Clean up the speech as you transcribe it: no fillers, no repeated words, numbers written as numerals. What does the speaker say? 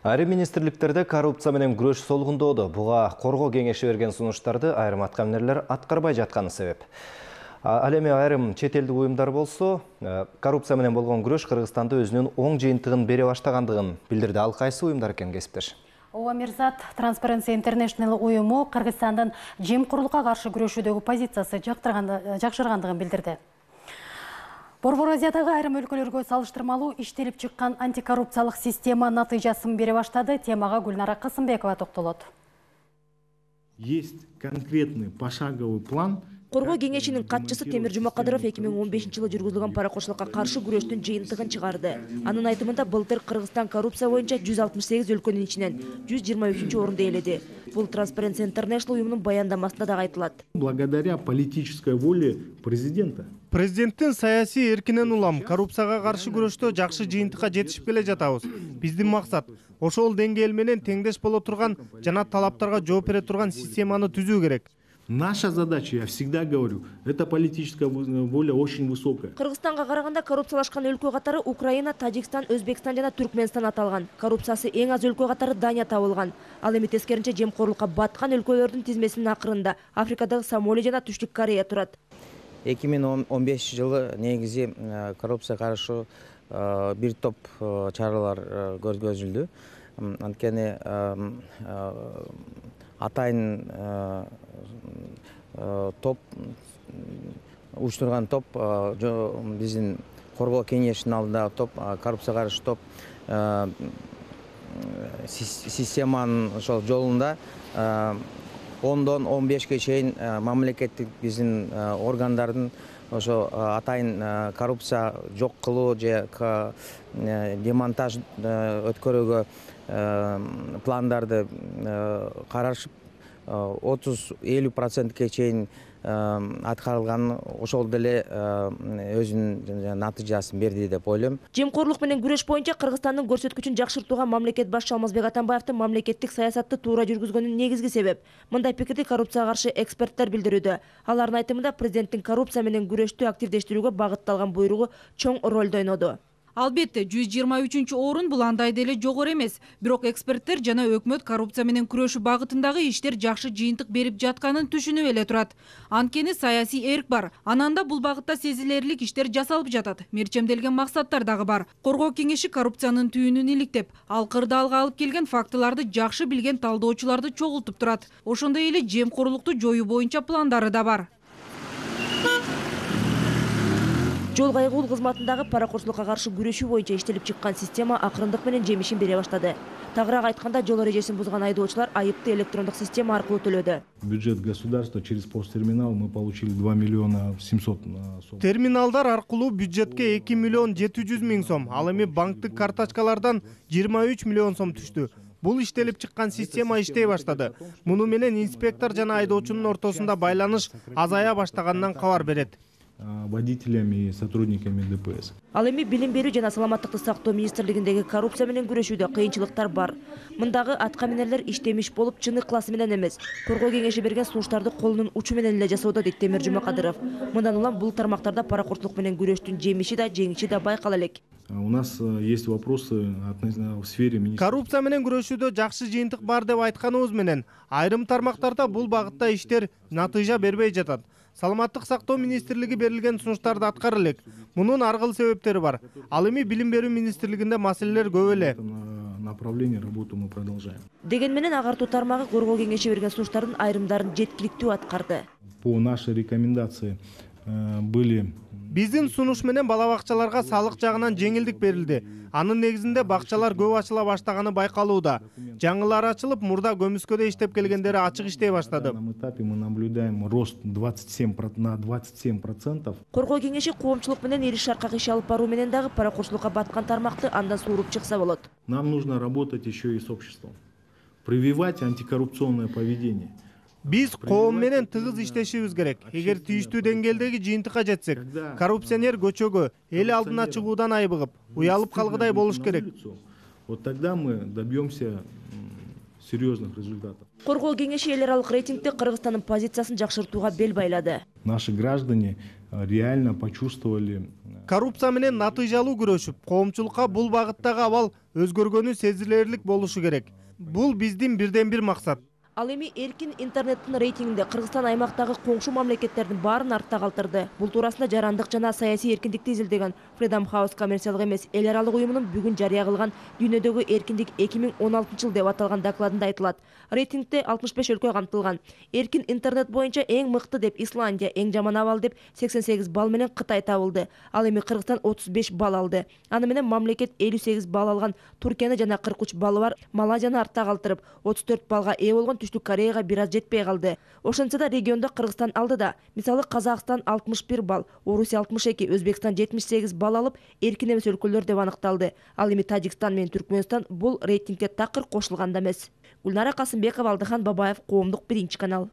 Айрым министрликтерде коррупция менен күрөш солгундоодо. Буга коргоо кеңеши берген сунуштарды айрым аткаминерлер аткарбай жатканы себеп. Ал эми айрым чет элдик уюмдар болсо, коррупция менен болгон күрөш Кыргызстанда өзүнүн оң жыйынтыгын бере баштагандыгын билдирди. Ал кайсы уюмдар экен, кесиптеш? Ова Мирзат Transparency International уюму Кыргызстандын жемкорлукка каршы күрөшүүдөгү позициясы жакшыргандыгын билдирди. Борбор Азиядагы айрым өлкөлөргө салыштырмалуу иштелип чыккан антикоррупциялык система натыйжасын бере баштады. Темага Гүлнара Касымбекова токтолот. Есть конкретный пошаговый план. Коргоо кеңешинин катчысы Темир Жумакадыров 2015-жылы жүргүзүлгөн паракурчулукка каршы күрөштүн жыйынтыгын чыгарды. Анын айтымында былтыр Кыргызстан коррупция боюнча 168 өлкөнүн ичинен 123-орунду ээледи. Бул Transparency International уюмунун баяндамасында да айтылат. Благодаря политической воле президента. Президенттин саясий эркинен улам коррупцияга каршы күрөштө жакшы жыйынтыкка жетишип келе жатабыз. Биздин максат ошол деңгээл менен теңдеш боло турган жана талаптарга жооп бере турган системаны түзүү керек. Наша задача, я всегда говорю, это политическая воля очень высокая. Кыргызстанга караганда коррупциялашкан өлкө катары Украина, Тажикстан, Өзбекстан жана Түркменстан аталган. Коррупциясы эң аз өлкө катары Дания табылган. Ал эми тескеринче жемкорлукка баткан өлкөлөрдүн тизмесинин акырында Африкадагы Сомали жана Түштүк Корея турат. 2015 жылы негизи коррупция каршы бир топ чаралар көргөзүлдү. Анткени атайын топ уюштурган топ биздин коргоо кеңешинин алдындагы топ, коррупция каршы топ системанын ошол жолунда 10-дон 15-ке чейин мамлекеттик биздин органдардын ошо атайын коррупция жок кылуу же демонтаж өткөрүүгө пландарды карашып 30-50%ке чейин аткарылган, ошол деле өзүнүн натыйжасын берди деп ойлойм. Жемкорлук менен күрөш боюнча Кыргызстандын көрсөткүчүн жакшыртууга мамлекет башчы Алмазбек Атамбаевдин мамлекеттик саясатты туура жүргүзгөнүн негизги себеп. Мындай пикирди коррупцияга каршы эксперттер билдирүүдө. Алардын айтымында президенттин коррупция менен күрөштү активдештирүүгө багытталган буйругу чоң ролду ойноду. Албетте, 123-орун бул андай деле жогору эмес. Бирок эксперттер жана өкмөт коррупция менен күрөшүү багытындагы иштер жакшы жыйынтык берип жатканын түшүнүп эле турат. Анткени саясий эрк бар. Анан да бул багытта сезилерлик иштер жасалып жатат. Мерчемделген максаттар дагы бар. Коргоо кеңеши коррупциянын түйүнүн иликтеп, ал кырдаалга алып келген фактыларды жакшы билген талдоочуларды чогултуп турат. Ошондой эле жемкорлукту жоюу боюнча пландары да бар. Жол кайгыл кызматындагы паракурчулукка каршы күрөшүү боюнча иштелип чыккан система акырындык менен жемишин бере баштады. Тагыраак айтканда, жол эрежесин бузган айдоочулар айыпты электрондук система аркылуу төлөдү. Бюджет государства через посттерминал мы получили 2 миллиона 700 сом. Терминалдар аркылуу бюджетке 2 миллион 700 миң сом, ал эми банктык карточкалардан 23 миллион сом түштү. Бул иштелип чыккан система иштей баштады. Муну менен инспектор жана айдоочунун ортосунда байланыш азая баштаганынан кабар берет. Водителями и сотрудниками ДПС. Ал эми билим берүү жана саламаттыкты сактоо министрлигиндеги коррупция менен күрөшүүдө кыйынчылыктар бар. Мындагы аткаминерлер иштемиш болуп чыны классы менен эмес, коргоо кеңеши берген сунуштарды колунун учу менен эле жасоодо, дейт Темир Жумакадыров. Мындан улам бул тармактарда паракурчулук менен күрөштүн жемиши да жеңиши да байкала элек. У нас есть вопросы в сфере министерства. Коррупция менен күрөшүүдө жакшы жыйынтык бар деп айтканыбыз менен, айрым тармактарда бул багытта иштер натыйжа бербей жатат. Саламаттык сактоо министрлиги берилген сунуштарды аткара элек. Мунун аргыл себептери бар. Ал эми билим берүү министрлигинде маселелер көп эле. Направление работы мы продолжаем. Деген менен агартуу тармагы коргоо кеңеши берген сунуштардын айрымдарын жеткиликтүү аткарды. По нашей рекомендации были. Биздин сунуш менен бала бакчаларга салык жагынан жеңилдик берилди. Анын негизинде бакчалар көп ачыла баштаганы байкалууда. Жаңылары ачылып, мурда көмүскөдө иштеп келгендери ачык иштей баштады. На этапе мы наблюдаем рост 27%. Коргоо кеңеши коомчулук менен ири шаркак иш алып баруу менен дагы паракурчулукка баткан тармакты андан сууруп чыкса болот. Нам нужно работать еще и с обществом. Прививать антикоррупционное поведение. Биз коом менен тыгыз иштешибиз керек. Эгер тийиштүү деңгээлдеги жыйынтыкка жетсек, коррупционер көчөгө, эл алдына чыгуудан айбыгып, уялып калгыдай болуш керек. Вот тогда мы добьемся серьезных результатов. Коргоо кеңеши эл аралык рейтингде Кыргызстандын позициясын жакшыртууга бел байлады. Наши граждане реально почувствовали. Коррупция менен натыйжалуу күрөшүп, коомчулукка бул багыттагы абал өзгөргөнү сезилерлик болушу керек. Бул биздин бирден бир максат. Ал эми эркин интернеттин рейтингинде Кыргызстан аймактагы коңшу мамлекеттердин баарын артта калтырды. Бул туурасында жарандык жана саясий эркиндикти изилдеген Freedom House коммерциялык эмес эл аралык уюмунун бүгүн жарыя кылган Дүйнөдөгү эркиндик 2016 жыл деп аталган докладында айтылат. Рейтингде 65 өлкө камтылган. Эркин интернет боюнча эң мыкты деп Исландия, эң жаман абал деп 88 балл менен Кытай табылды. Ал эми Кыргызстан 35 балл алды. Аны менен мамлекет 58 балл алган Туркияны жана 43 баллы бар Малайзияны артта калтырып, 34 баллга ээ болгон Түштүк Кореяга бир аз жетпей калды. Ошентсе да региондо Кыргызстан алдыда. Мисалы Казакстан 61 балл, Орусия 62, Өзбекстан 78 балл алып, эркин эмес өлкөлөр деп аныкталды. Ал эми Тажикстан менен Түркмөнстан бул рейтингге такыр кошулган да эмес. Гүлнара Касымбекова, Алдыхан Бабаев, Коомдук 1 канал.